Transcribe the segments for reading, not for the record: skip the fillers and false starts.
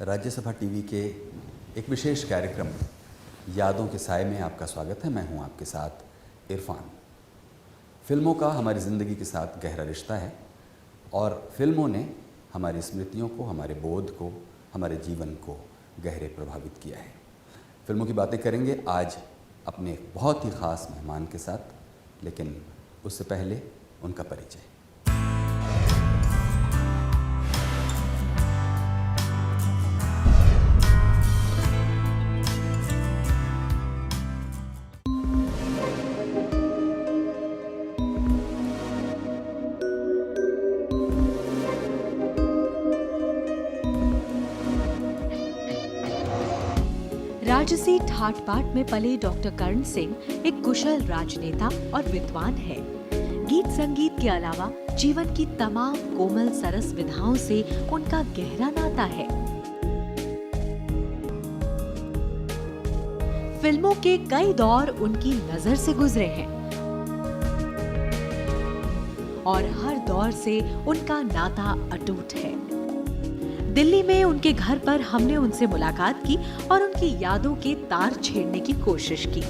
Rajya Sabha TV के एक विशेष कार्यक्रम यादों के साए में आपका स्वागत है। मैं हूं आपके साथ इरफान। फिल्मों का हमारी ज़िंदगी के साथ गहरा रिश्ता है और फिल्मों ने हमारी स्मृतियों को, हमारे बोध को, हमारे जीवन को गहरे प्रभावित किया है। फिल्मों की बातें करेंगे आज अपने एक बहुत ही ख़ास मेहमान के साथ, लेकिन उससे पहले उनका परिचय। राजसी ठाट बाट में पले डॉक्टर कर्ण सिंह एक कुशल राजनेता और विद्वान है। गीत संगीत के अलावा जीवन की तमाम कोमल सरस विधाओं से उनका गहरा नाता है। फिल्मों के कई दौर उनकी नजर से गुजरे हैं और हर दौर से उनका नाता अटूट है। दिल्ली में उनके घर पर हमने उनसे मुलाकात की और उनकी यादों के तार छेड़ने की कोशिश की।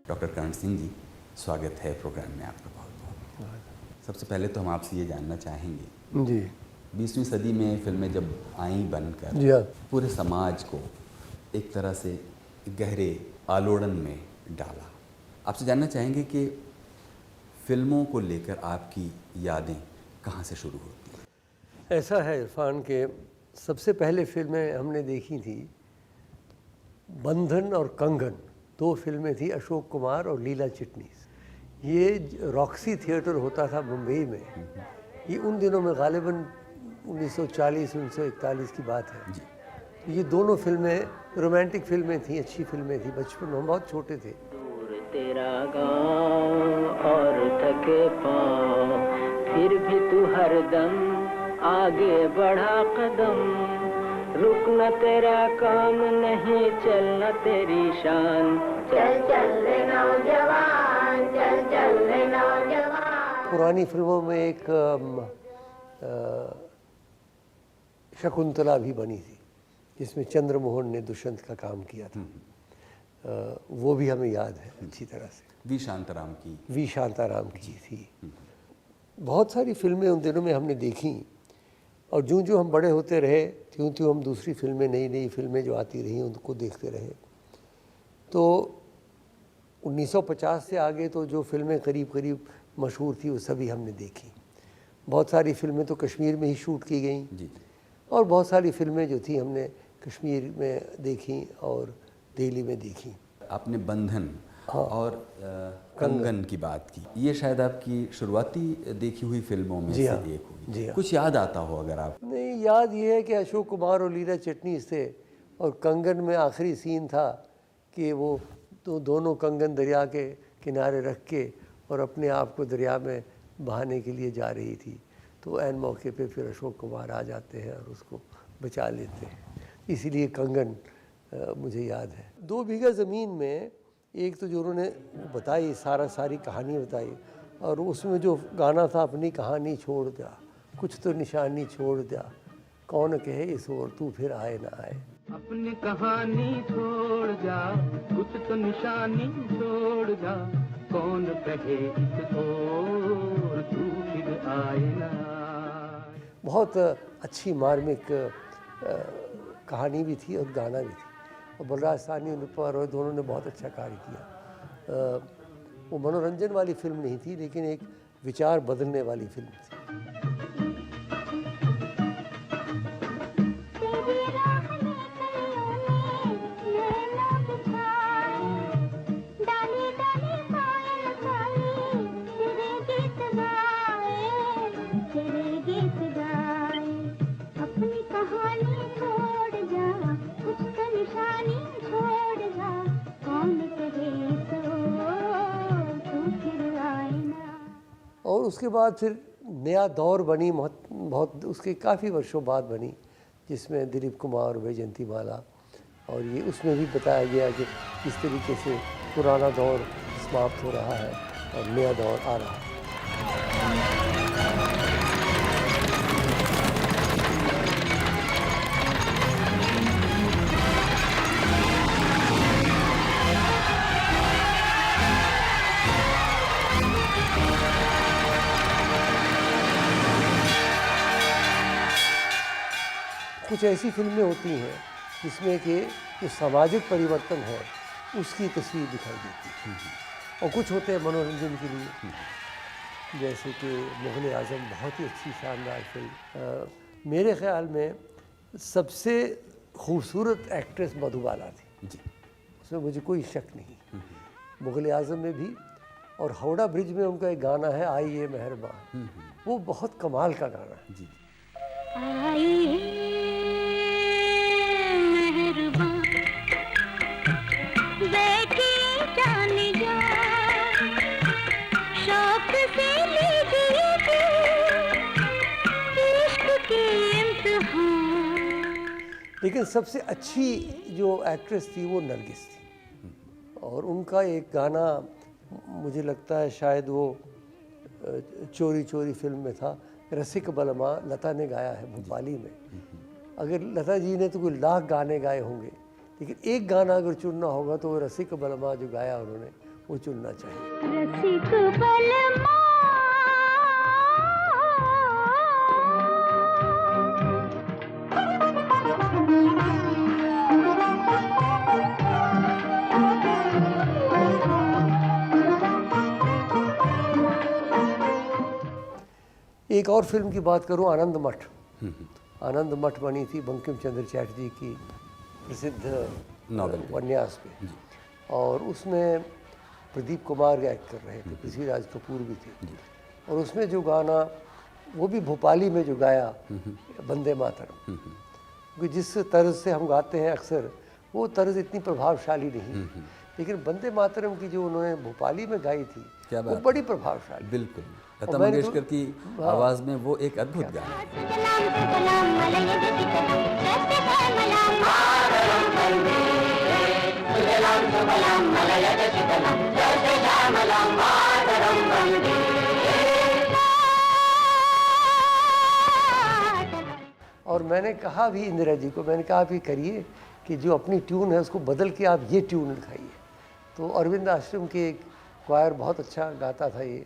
डॉक्टर कर्ण सिंह जी, स्वागत है प्रोग्राम में आपका बहुत बहुत। सबसे पहले तो हम आपसे ये जानना चाहेंगे जी, 20वीं सदी में फिल्में जब आई बनकर जी हाँ, पूरे समाज को एक तरह से गहरे आलोड़न में डाला। आपसे जानना चाहेंगे कि फिल्मों को लेकर आपकी यादें कहाँ से शुरू होती हैं? ऐसा है इरफान के सबसे पहले फिल्में हमने देखी थी बंधन और कंगन, दो फिल्में थी, अशोक कुमार और लीला चिटनीस। ये रॉक्सी थिएटर होता था मुंबई में। ये उन दिनों में गालिबन 1940-1941 की बात है। तो ये दोनों फिल्में रोमांटिक फिल्में थी, अच्छी फिल्में थी। बचपन में हम बहुत छोटे थे। दूर तेरा गाँव और थके पाँव, फिर भी तू हरदम आगे बढ़ा कदम, रुकना तेरा काम नहीं, चलना तेरी शान, चल चल रे नौजवान, चल चल रे नौजवान। पुरानी फिल्मों में एक शकुंतला भी बनी थी जिसमें चंद्रमोहन ने दुष्यंत का काम किया था। वो भी हमें याद है अच्छी तरह से। वी शांताराम की थी। बहुत सारी फिल्में उन दिनों में हमने देखी और जो हम बड़े होते रहे त्यों हम दूसरी फिल्में, नई नई फिल्में जो आती रही उनको देखते रहे। तो 1950 से आगे तो जो फिल्में करीब करीब मशहूर थी वो सभी हमने देखी। बहुत सारी फिल्में तो कश्मीर में ही शूट की गई और बहुत सारी फिल्में जो थी हमने कश्मीर में देखी और दिल्ली में देखी। आपने बंधन और कंगन की बात की, ये शायद आपकी शुरुआती देखी हुई फिल्मों में से एक होगी। कुछ याद आता हो अगर आप? नहीं, याद ये है कि अशोक कुमार और लीला चिटनीस थे और कंगन में आखिरी सीन था कि वो तो दोनों कंगन दरिया के किनारे रख के और अपने आप को दरिया में बहाने के लिए जा रही थी। तो ऐन मौके पे फिर अशोक कुमार आ जाते हैं और उसको बचा लेते हैं। इसीलिए कंगन मुझे याद है। 2 बीघा ज़मीन में एक तो जो उन्होंने बताई सारी कहानी बताई और उसमें जो गाना था अपनी कहानी छोड़ दिया, कुछ तो निशानी छोड़ दिया, कौन कहे इस ओर तू फिर आए ना आए। अपनी कहानी छोड़ जा, कुछ तो निशानी छोड़ जा, कौन कहे इस ओर तू फिर आए ना आए। बहुत अच्छी मार्मिक कहानी भी थी और गाना भी थी और बलराज साहनी उन पर और दोनों ने बहुत अच्छा कार्य किया। वो मनोरंजन वाली फिल्म नहीं थी लेकिन एक विचार बदलने वाली फिल्म थी। और उसके बाद फिर नया दौर बनी, बहुत उसके काफ़ी वर्षों बाद बनी, जिसमें दिलीप कुमार, वैजयंती माला और ये उसमें भी बताया गया कि किस तरीके से पुराना दौर समाप्त हो रहा है और नया दौर आ रहा है। कुछ ऐसी फिल्में होती हैं जिसमें कि जो सामाजिक परिवर्तन है उसकी तस्वीर दिखाई देती है, और कुछ होते हैं मनोरंजन के लिए, जैसे कि मुग़ल आज़म बहुत ही अच्छी शानदार फिल्म। मेरे ख़्याल में सबसे खूबसूरत एक्ट्रेस मधुबाला थी जी। उसमें मुझे कोई शक नहीं। मुग़ल आज़म में भी, और हावड़ा ब्रिज में उनका एक गाना है आइए मेहरबान, वो बहुत कमाल का गाना है। जी। लेकिन सबसे अच्छी जो एक्ट्रेस थी वो नरगिस थी, और उनका एक गाना मुझे लगता है शायद वो चोरी चोरी फिल्म में था, रसिक बलमा, लता ने गाया है भोपाली में। अगर लता जी ने तो कोई लाख गाने गाए होंगे, लेकिन एक गाना अगर चुनना होगा तो वो रसिक बलमा जो गाया उन्होंने वो चुनना चाहिए। रसिक बलमा एक और फिल्म की बात करूं, आनंद मठ। आनंद मठ बनी थी बंकिम चंद्र चटर्जी की प्रसिद्ध नॉवेल उपन्यास पे, और उसमें प्रदीप कुमार एक्ट कर रहे थे, पृथ्वीराज कपूर भी थे, और उसमें जो गाना वो भी भोपाली में जो गाया वंदे मातरम, क्योंकि जिस तर्ज से हम गाते हैं अक्सर वो तर्ज इतनी प्रभावशाली नहीं, लेकिन वंदे मातरम की जो उन्होंने भोपाली में गाई थी क्या वो बात बड़ी प्रभावशाली। बिल्कुल, लता और मैंने मंगेशकर की आवाज़ में वो एक अद्भुत गाना है। और मैंने कहा भी इंदिरा जी को, मैंने कहा भी करिए कि जो अपनी ट्यून है उसको बदल के आप ये ट्यून लिखाइए। तो अरविंद आश्रम के एक क्वायर बहुत अच्छा गाता था ये,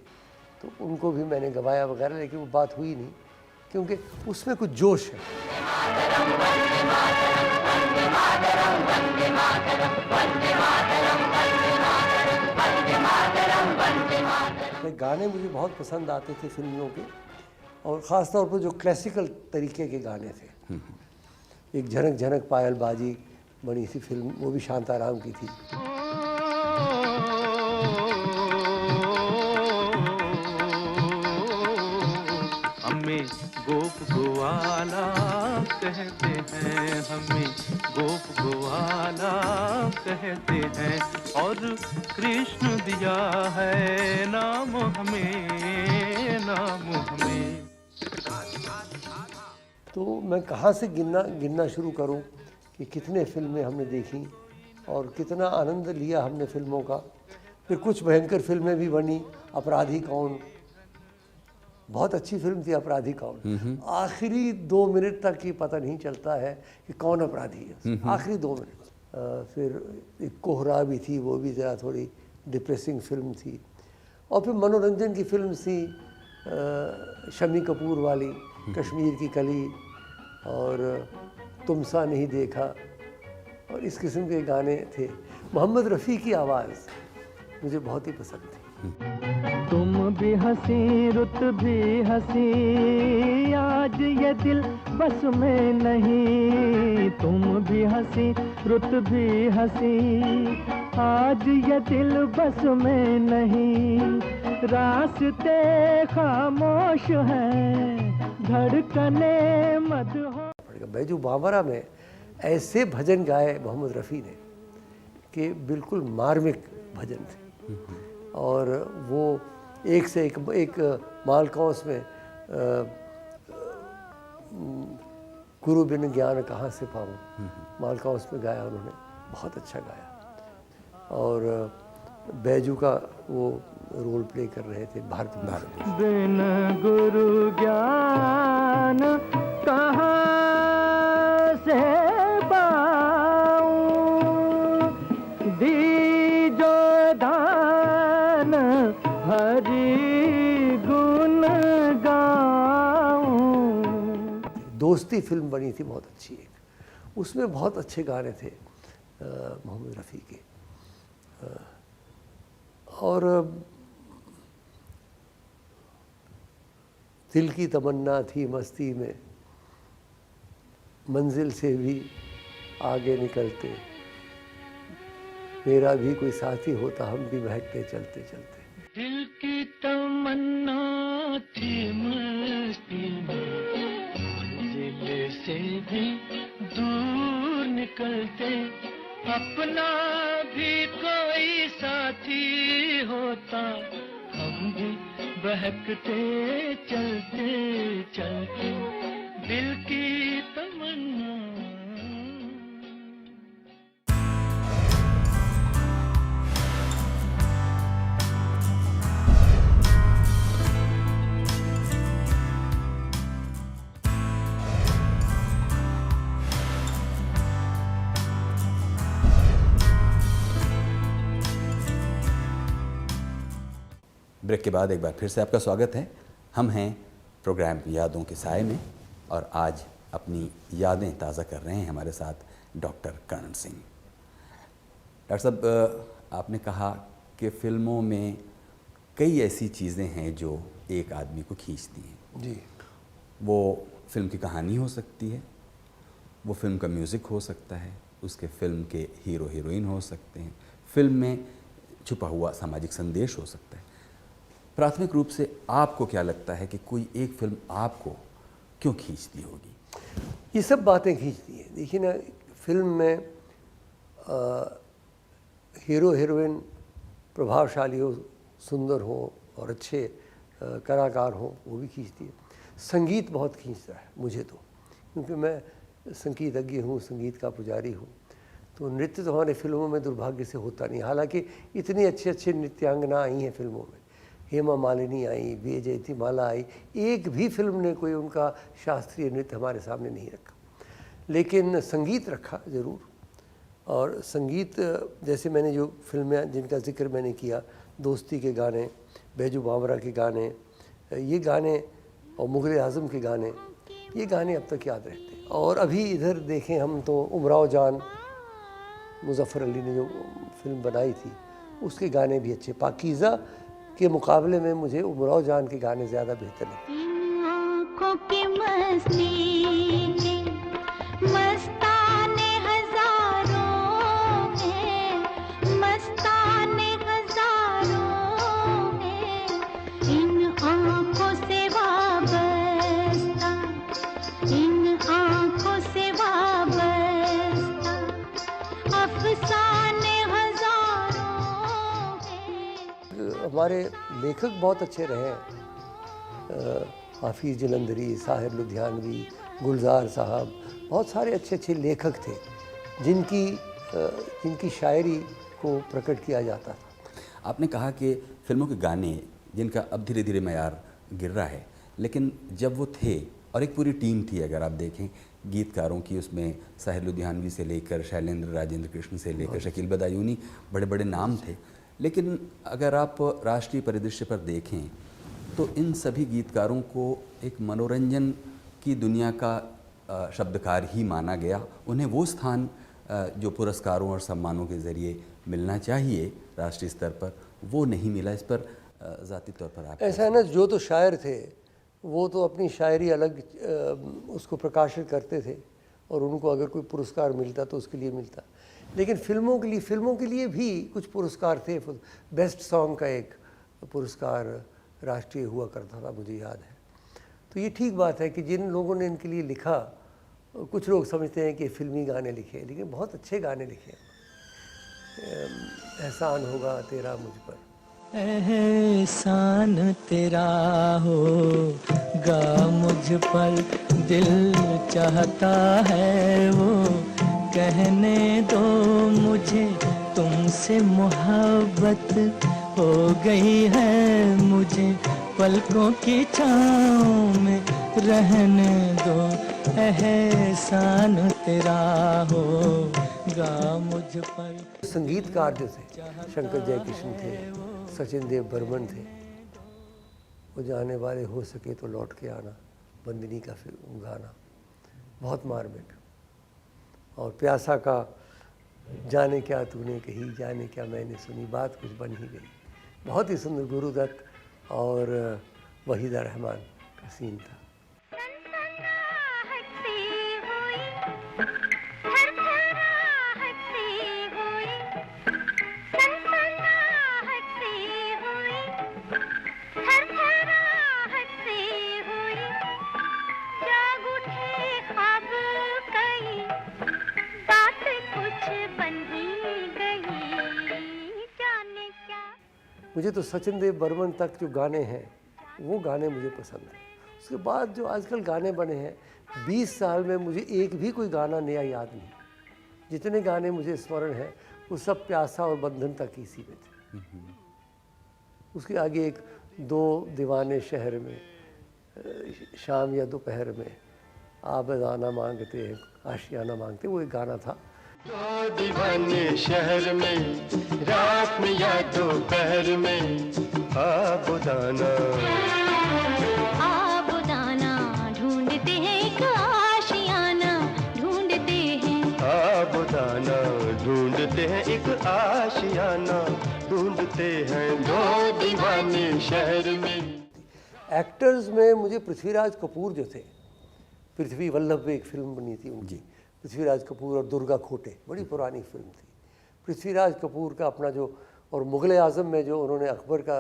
तो उनको भी मैंने गवाया वगैरह, लेकिन वो बात हुई नहीं क्योंकि उसमें कुछ जोश है। गाने मुझे बहुत पसंद आते थे फिल्मों के, और ख़ास तौर पर जो क्लासिकल तरीके के गाने थे। एक झनक झनक पायल बाजी बनी थी फिल्म, वो भी शांताराम की थी। हमें गोप ग्वाला कहते हैं, हमें गोप ग्वाला कहते हैं, और कृष्ण दिया है नाम हमें, नाम हमें। तो मैं कहाँ से गिनना शुरू करूं कि कितने फिल्में हमने देखी और कितना आनंद लिया हमने फिल्मों का। फिर कुछ भयंकर फिल्में भी बनी, अपराधी कौन, बहुत अच्छी फिल्म थी अपराधी कौन। आखिरी 2 मिनट तक ही पता नहीं चलता है कि कौन अपराधी है, आखिरी 2 मिनट। फिर एक कोहरा भी थी, वो भी ज़रा थोड़ी डिप्रेसिंग फिल्म थी। और फिर मनोरंजन की फिल्म थी शम्मी कपूर वाली, कश्मीर की कली, और तुम सा नहीं देखा, और इस किस्म के गाने थे। मोहम्मद रफ़ी की आवाज़ मुझे बहुत ही पसंद थी। तुम भी हंसी रुत भी हंसी, आज ये दिल बस में नहीं, तुम भी हंसी रुत भी हंसी, आज ये दिल बस में नहीं, रास्ते खामोश हैं, धड़कने मत हो। बैजू बावरा में ऐसे भजन गाए मोहम्मद रफ़ी ने कि बिल्कुल मार्मिक भजन थे, और वो एक से एक मालकौंस में गुरु बिन ज्ञान कहाँ से पाऊँ, मालकौंस में गाया उन्होंने, बहुत अच्छा गाया। और बैजू का वो रोल प्ले कर रहे थे भारत। बिन गुरु ज्ञान कहाँ से पाऊं, दीजो दान हरि गुण गाऊं। 2 दोस्ती फिल्म बनी थी बहुत अच्छी एक, उसमें बहुत अच्छे गाने थे मोहम्मद रफ़ी के। और दिल की तमन्ना थी मस्ती में, मंजिल से भी आगे निकलते, मेरा भी कोई साथी होता हम भी महकते चलते चलते। दिल की तमन्ना थी मस्ती में, मंजिल से भी दूर निकलते, अपना भी कोई साथी होता हम भी बहकते चलते चलते, दिल की तमन्ना। ब्रेक के बाद एक बार फिर से आपका स्वागत है। हम हैं प्रोग्राम यादों के साए में और आज अपनी यादें ताज़ा कर रहे हैं हमारे साथ डॉक्टर कर्ण सिंह। डॉक्टर साहब, आपने कहा कि फ़िल्मों में कई ऐसी चीज़ें हैं जो एक आदमी को खींचती हैं। जी। वो फिल्म की कहानी हो सकती है, वो फिल्म का म्यूज़िक हो सकता है, उसके फिल्म के हीरो हीरोइन हो सकते हैं, फिल्म में छुपा हुआ सामाजिक संदेश हो सकता है। प्राथमिक रूप से आपको क्या लगता है कि कोई एक फिल्म आपको क्यों खींचती होगी? ये सब बातें खींचती हैं। देखिए ना, फिल्म में हीरो हीरोइन प्रभावशाली हो, सुंदर हो और अच्छे कलाकार हो, वो भी खींचती है। संगीत बहुत खींचता है मुझे तो, क्योंकि मैं संगीतज्ञ हूँ, संगीत का पुजारी हूँ। तो नृत्य तो हमारे फिल्मों में दुर्भाग्य से होता नहीं, हालांकि इतनी अच्छे अच्छे नृत्यांगना आई हैं फिल्मों में। हेमा मालिनी आई, वी जयंतीमाला आई, एक भी फिल्म ने कोई उनका शास्त्रीय नृत्य हमारे सामने नहीं रखा, लेकिन संगीत रखा ज़रूर। और संगीत जैसे मैंने जो फिल्में जिनका जिक्र मैंने किया, दोस्ती के गाने, बैजू बावरा के गाने, ये गाने और मुग़ल आज़म के गाने, ये गाने अब तक याद रहते हैं। और अभी इधर देखें हम तो उमराव जान, मुज़फ़्फ़र अली ने जो फिल्म बनाई थी, उसके गाने भी अच्छे। पाकीज़ा के मुकाबले में मुझे उमराव जान के गाने ज़्यादा बेहतर लगते हैं। आँखों की मस्ती मस्ताने हजारों हैं, मस्ताने हजारों हैं, इन आँखों से वाबस्ता, इन आँखों से वाबस्ता, अफसाने हजारों हैं। हमारे लेखक बहुत अच्छे रहे हैं, हाफिज़ जलंधरी, साहिर लुधियानवी, गुलजार साहब, बहुत सारे अच्छे अच्छे लेखक थे जिनकी शायरी को प्रकट किया जाता था। आपने कहा कि फिल्मों के गाने जिनका अब धीरे धीरे मयार गिर रहा है, लेकिन जब वो थे और एक पूरी टीम थी, अगर आप देखें गीतकारों की, उसमें साहिर लुधियानवी से लेकर शैलेंद्र राजेंद्र कृष्ण से लेकर शकील बदायूनी, बड़े बड़े नाम थे। लेकिन अगर आप राष्ट्रीय परिदृश्य पर देखें तो इन सभी गीतकारों को एक मनोरंजन की दुनिया का शब्दकार ही माना गया। उन्हें वो स्थान जो पुरस्कारों और सम्मानों के ज़रिए मिलना चाहिए राष्ट्रीय स्तर पर, वो नहीं मिला। इस पर ज़ाती तौर पर आप ऐसा है ना, जो तो शायर थे वो तो अपनी शायरी अलग उसको प्रकाशित करते थे और उनको अगर कोई पुरस्कार मिलता तो उसके लिए मिलता। लेकिन फिल्मों के लिए भी कुछ पुरस्कार थे। बेस्ट सॉन्ग का एक पुरस्कार राष्ट्रीय हुआ करता था, मुझे याद है। तो ये ठीक बात है कि जिन लोगों ने इनके लिए लिखा, कुछ लोग समझते हैं कि फिल्मी गाने लिखे, लेकिन बहुत अच्छे गाने लिखे। एहसान होगा तेरा मुझ पर, एहसान तेरा होगा मुझ पर, दिल चाहता है वो कहने दो मुझे, तुमसे मोहब्बत हो गई है मुझे, पलकों की छाँव में रहने दो, एहसान तेरा होगा मुझ पर। संगीतकार जो थे, शंकर जयकिशन थे, सचिन देव बर्मन थे, वो जाने वाले हो सके तो लौट के आना, बंदिनी का फिल्म गाना, बहुत मार्मिक। और प्यासा का जाने क्या तूने कही, जाने क्या मैंने सुनी, बात कुछ बन ही गई, बहुत ही सुंदर गुरुदत्त और वहीदा रहमान का सीन था। मुझे तो सचिन देव बर्मन तक जो गाने हैं वो गाने मुझे पसंद हैं। उसके बाद जो आजकल गाने बने हैं, 20 साल में मुझे एक भी कोई गाना नया याद नहीं। जितने गाने मुझे स्मरण हैं वो सब प्यासा और बंधन तक ही सीमित थे। उसके आगे एक दो दीवाने शहर में, शाम या दोपहर में, आबदाना मांगते हैं आशियाना मांगते, वो एक गाना था। दो दीवाने शहर में, रात में या दोपहर में, आबदाना आबदाना ढूंढते हैं एक आशियाना, ढूंढते हैं आबदाना ढूंढते हैं एक आशियाना, ढूंढते हैं दो दीवाने शहर में। एक्टर्स में मुझे पृथ्वीराज कपूर जो थे, पृथ्वी वल्लभ एक फिल्म बनी थी उनकी, पृथ्वीराज कपूर और दुर्गा खोटे, बड़ी पुरानी फिल्म थी। पृथ्वीराज कपूर का अपना जो, और मुग़ल आज़म में जो उन्होंने अकबर का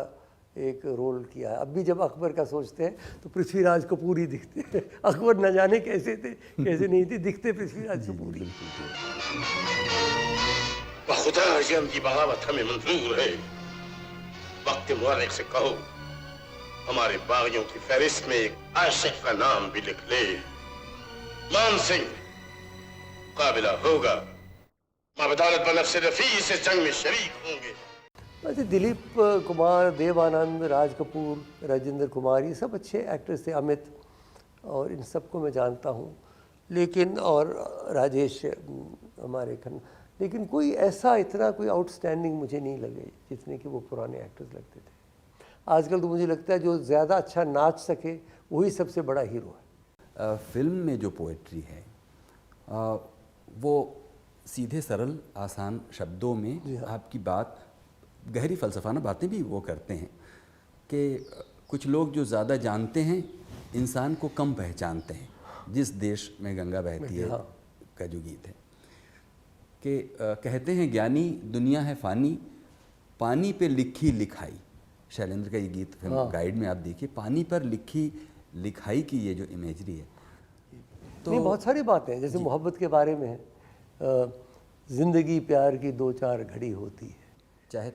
एक रोल किया है, अब भी जब अकबर का सोचते हैं तो पृथ्वीराज कपूर ही दिखते हैं। अकबर न जाने कैसे थे कैसे नहीं थे, दिखते पृथ्वीराज कपूर ही। खुदा अर्जन की बगावत हमें मंजूर है। वक्त मुअर्रिख से कहो हमारे बागियों की फहरिस्त में एक आशिक का नाम भी लिख ले। मान सिंह काबिला होगा, माबदालत बनफ्से रफी से जंग में शरीक होंगे। वैसे दिलीप कुमार, देवानंद, राज कपूर, राजेंद्र कुमार, ये सब अच्छे एक्टर्स थे, अमित, और इन सबको मैं जानता हूँ। लेकिन और राजेश हमारे खन्ना, लेकिन कोई ऐसा इतना कोई आउटस्टैंडिंग मुझे नहीं लगे जितने कि वो पुराने एक्टर्स लगते थे। आजकल तो मुझे लगता है जो ज़्यादा अच्छा नाच सके वही सबसे बड़ा हीरो है। फिल्म में जो पोएट्री है वो सीधे सरल आसान शब्दों में आपकी बात, गहरी फ़लसफ़ाना बातें भी वो करते हैं कि कुछ लोग जो ज़्यादा जानते हैं इंसान को कम पहचानते हैं। जिस देश में गंगा बहती है का जो गीत है कि कहते हैं ज्ञानी दुनिया है फ़ानी, पानी पे लिखी लिखाई। शैलेंद्र का ये गीत फिल्म गाइड में आप देखिए, पानी पर लिखी लिखाई की ये जो इमेजरी है। तो बहुत सारी बातें हैं, जैसे मोहब्बत के बारे में ज़िंदगी प्यार की दो चार घड़ी होती है, चाहे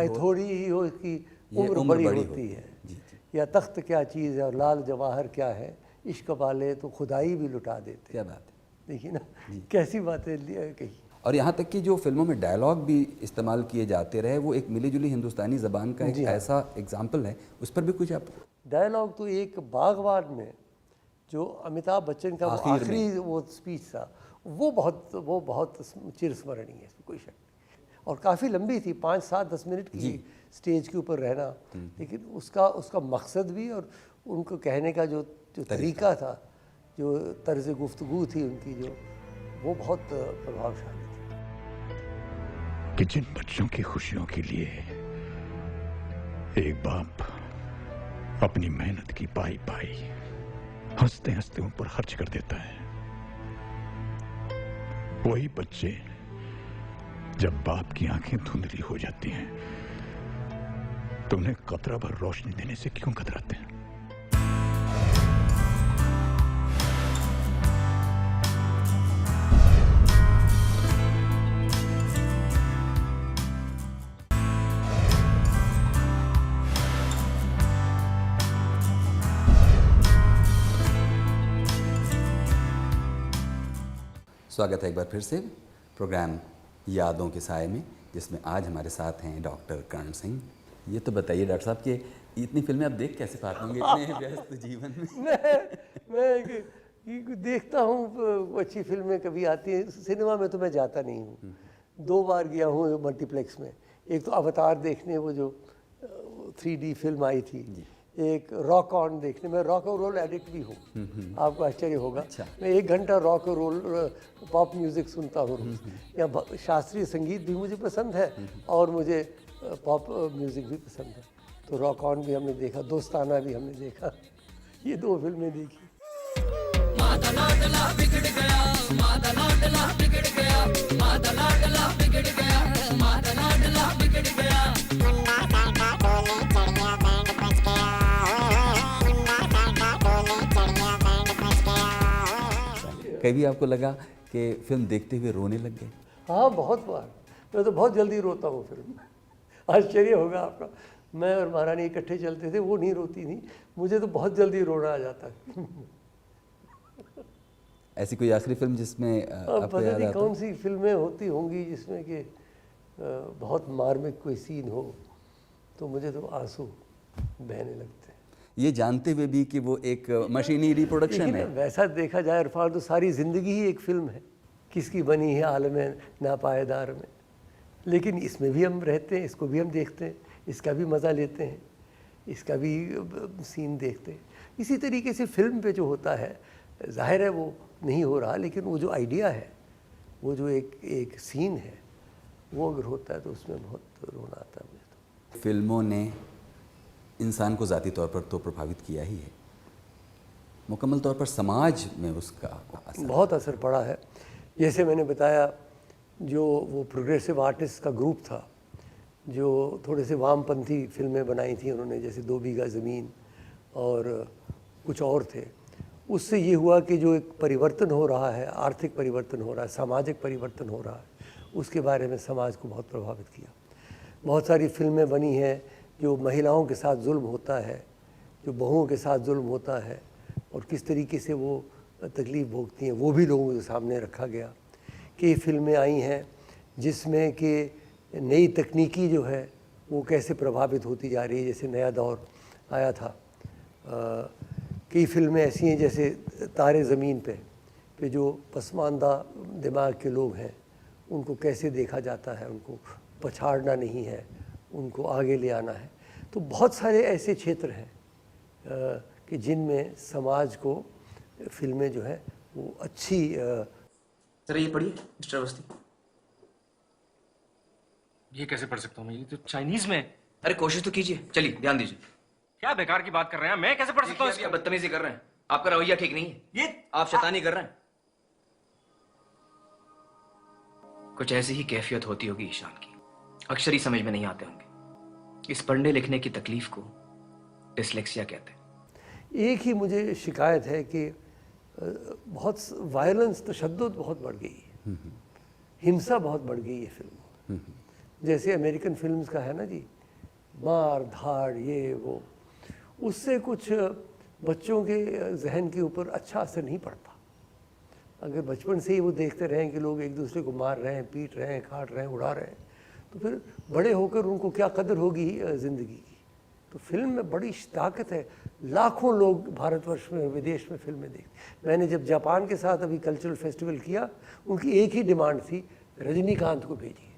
थोड़ी ही हो इसकी उम्र बड़ी होती है। या तख्त क्या चीज़ है और लाल जवाहर क्या है, इश्क वाले तो खुदाई भी लुटा देते। क्या बात है, देखिए ना कैसी बातें कही। और यहाँ तक कि जो फिल्मों में डायलॉग भी इस्तेमाल किए जाते रहे, वो एक मिली जुली हिंदुस्तानी ज़बान का एक ऐसा एग्जाम्पल है। उस पर भी कुछ आप डायलॉग तो एक बागवान में जो अमिताभ बच्चन का आखिरी वो स्पीच था, वो बहुत चिरस्मरणीय है, इसमें कोई शक नहीं। और काफ़ी लंबी थी, 5-7-10 मिनट की स्टेज के ऊपर रहना, लेकिन उसका मकसद भी और उनको कहने का जो तरीका था, जो तर्ज गुफ्तगू थी उनकी, जो वो बहुत प्रभावशाली थी। कि जिन बच्चों की खुशियों के लिए एक बाप अपनी मेहनत की पाई हंसते हंसते उन पर खर्च कर देता है, वही बच्चे जब बाप की आंखें धुंधली हो जाती हैं तो उन्हें कतरा भर रोशनी देने से क्यों कतराते हैं? स्वागत है एक बार फिर से प्रोग्राम यादों के साए में, जिसमें आज हमारे साथ हैं डॉक्टर कर्ण सिंह। ये तो बताइए डॉक्टर साहब कि इतनी फिल्में आप देख कैसे पाते होंगे इतने व्यस्त जीवन में? मैं देखता हूँ, अच्छी फिल्में कभी आती हैं। सिनेमा में तो मैं जाता नहीं हूँ। 2 बार गया हूँ मल्टीप्लेक्स में। एक तो अवतार देखने, वो जो 3D फिल्म आई थी, एक रॉक ऑन देखने में, रॉक और रोल एडिक्ट भी हूँ, आपको आश्चर्य होगा। मैं 1 घंटा रॉक और रोल पॉप म्यूज़िक सुनता हूँ रोज़। या शास्त्रीय संगीत भी मुझे पसंद है और मुझे पॉप म्यूज़िक भी पसंद है। तो रॉक ऑन भी हमने देखा, दोस्ताना भी हमने देखा, ये 2 फिल्में देखी। कभी आपको लगा कि फिल्म देखते हुए रोने लग गए? हाँ, बहुत बार। मैं तो बहुत जल्दी रोता हूँ फिल्म में, आश्चर्य होगा आपका। मैं और महारानी इकट्ठे चलते थे, वो नहीं रोती थी, मुझे तो बहुत जल्दी रोना आ जाता है। ऐसी कोई आखिरी फिल्म जिसमें आपको पता याद नहीं आता? कौन सी फिल्में होती होंगी जिसमें कि बहुत मार्मिक कोई सीन हो तो मुझे तो आंसू बहने लगते हैं। ये जानते हुए भी कि वो एक मशीनी रिप्रोडक्शन लेकिन है। वैसा देखा जाए इरफान, तो सारी ज़िंदगी ही एक फ़िल्म है, किसकी बनी है आलम नापायदार में। लेकिन इसमें भी हम रहते हैं, इसको भी हम देखते हैं, इसका भी मज़ा लेते हैं, इसका भी सीन देखते हैं। इसी तरीके से फिल्म पे जो होता है, जाहिर है वो नहीं हो रहा, लेकिन वो जो आइडिया है, वो जो एक सीन है, वो अगर होता है तो उसमें बहुत रोना आता है मुझे तो। फिल्मों ने इंसान को ज़ाती तौर पर तो प्रभावित किया ही है, मुकम्मल तौर पर समाज में उसका असर बहुत असर पड़ा है। जैसे मैंने बताया, जो वो प्रोग्रेसिव आर्टिस्ट का ग्रुप था, जो थोड़े से वामपंथी फिल्में बनाई थी उन्होंने, जैसे 2 बीघा ज़मीन और कुछ और थे, उससे ये हुआ कि जो एक परिवर्तन हो रहा है, आर्थिक परिवर्तन हो रहा है, सामाजिक परिवर्तन हो रहा है, उसके बारे में समाज को बहुत प्रभावित किया। बहुत सारी फिल्में बनी हैं जो महिलाओं के साथ जुल्म होता है, जो बहुओं के साथ जुल्म होता है और किस तरीके से वो तकलीफ़ भोगती हैं, वो भी लोगों के सामने रखा गया। कई फिल्में आई हैं जिसमें कि नई तकनीकी जो है वो कैसे प्रभावित होती जा रही है, जैसे नया दौर आया था। कई फिल्में ऐसी हैं जैसे तारे ज़मीन पे जो पसमानदा दिमाग के लोग हैं उनको कैसे देखा जाता है, उनको पछाड़ना नहीं है, उनको आगे ले आना है। तो बहुत सारे ऐसे क्षेत्र हैं कि जिनमें समाज को फिल्में जो है वो अच्छी। सर ये पढ़िए मिस्टर अवस्थी। ये कैसे पढ़ सकता हूँ मैं? ये तो चाइनीज में है। अरे कोशिश तो कीजिए, चलिए ध्यान दीजिए। क्या बेकार की बात कर रहे हैं, मैं कैसे पढ़ सकता हूँ? आप बदतमीजी कर रहे हैं, आपका रवैया ठीक नहीं है, ये आप शैतानी कर रहे हैं। कुछ ऐसी ही कैफियत होती होगी ईशान की, अक्षर ही समझ में नहीं आते होंगे। इस पढ़ने लिखने की तकलीफ को डिसलेक्सिया कहते हैं। एक ही मुझे शिकायत है कि बहुत वायलेंस, तशद्दुद बहुत बढ़ गई है, हिंसा बहुत बढ़ गई है फिल्मों। जैसे अमेरिकन फिल्म्स का है ना जी, मार धाड़ ये वो, उससे कुछ बच्चों के जहन के ऊपर अच्छा असर नहीं पड़ता। अगर बचपन से ही वो देखते रहें कि लोग एक दूसरे को मार रहे हैं, पीट रहे हैं, काट रहे हैं, उड़ा रहे हैं, तो फिर बड़े होकर उनको क्या कदर होगी ज़िंदगी की। तो फिल्म में बड़ी ताकत है। लाखों लोग भारतवर्ष में, विदेश में फिल्में देखते। मैंने जब जापान के साथ अभी कल्चरल फेस्टिवल किया, उनकी एक ही डिमांड थी, रजनीकांत को भेजिए।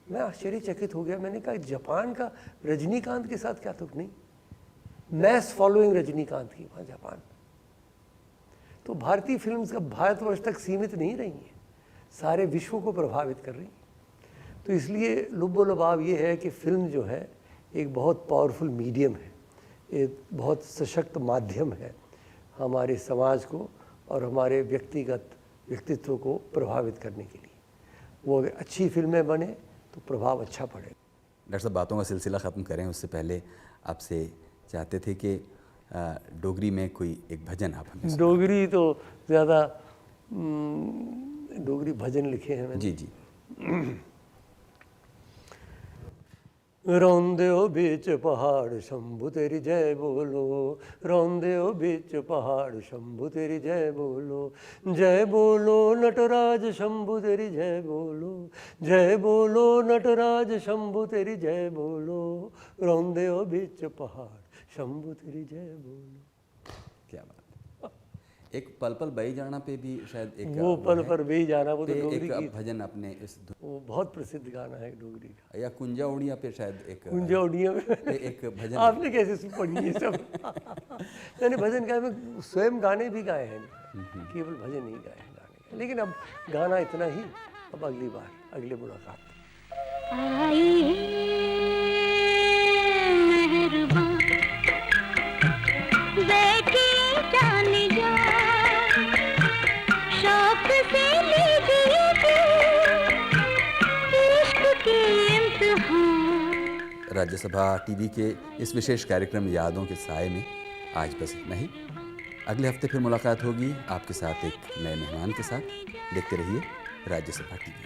मैं आश्चर्यचकित हो गया, मैंने कहा जापान का रजनीकांत के साथ क्या तुक नहीं, मैस फॉलोइंग रजनीकांत की वहाँ जापान। तो भारतीय फिल्म्स का भारतवर्ष तक सीमित नहीं रही हैं, सारे विश्व को प्रभावित कर रही हैं। तो इसलिए लुब्बो-लुभाव ये है कि फिल्म जो है एक बहुत पावरफुल मीडियम है, एक बहुत सशक्त माध्यम है हमारे समाज को और हमारे व्यक्तित्व को प्रभावित करने के लिए। वो अगर अच्छी फिल्में बने तो प्रभाव अच्छा पड़ेगा। डॉक्टर साहब, बातों का सिलसिला ख़त्म करें उससे पहले आपसे चाहते थे कि डोगरी में कोई एक भजन आप हमें। डोगरी तो ज़्यादा डोगरी भजन लिखे हैं मैंने। जी जी। रौंदे हो बीच पहाड़ शंभु तेरी जय बोलो, रौंदे हो बीच पहाड़ शंभु तेरी जय बोलो, जय बोलो नटराज शंभु तेरी जय बोलो, जय बोलो नटराज शंभु तेरी जय बोलो, रौंदे हो बीच पहाड़ शंभु तेरी जय बोलो। क्या बात है। एक पल पल बही जाना पे भी शायद एक वो पल पर बही जाना, वो तो पे डोगरी एक गीत, भजन अपने इस वो बहुत प्रसिद्ध गाना है डोगरी का। या कुंजा उड़िया पे शायद एक कुंजा उड़िया में एक भजन आपने कैसे पढ़ी ये सब? मैंने भजन गाए में स्वयं गाने भी गाए हैं, केवल भजन नहीं गाए हैं गाने। लेकिन अब गाना इतना ही, अब अगली बार अगले मुलाकात। राज्यसभा टीवी के इस विशेष कार्यक्रम यादों के साए में आज बस इतना ही। अगले हफ्ते फिर मुलाकात होगी आपके साथ एक नए मेहमान के साथ। देखते रहिए राज्यसभा टीवी।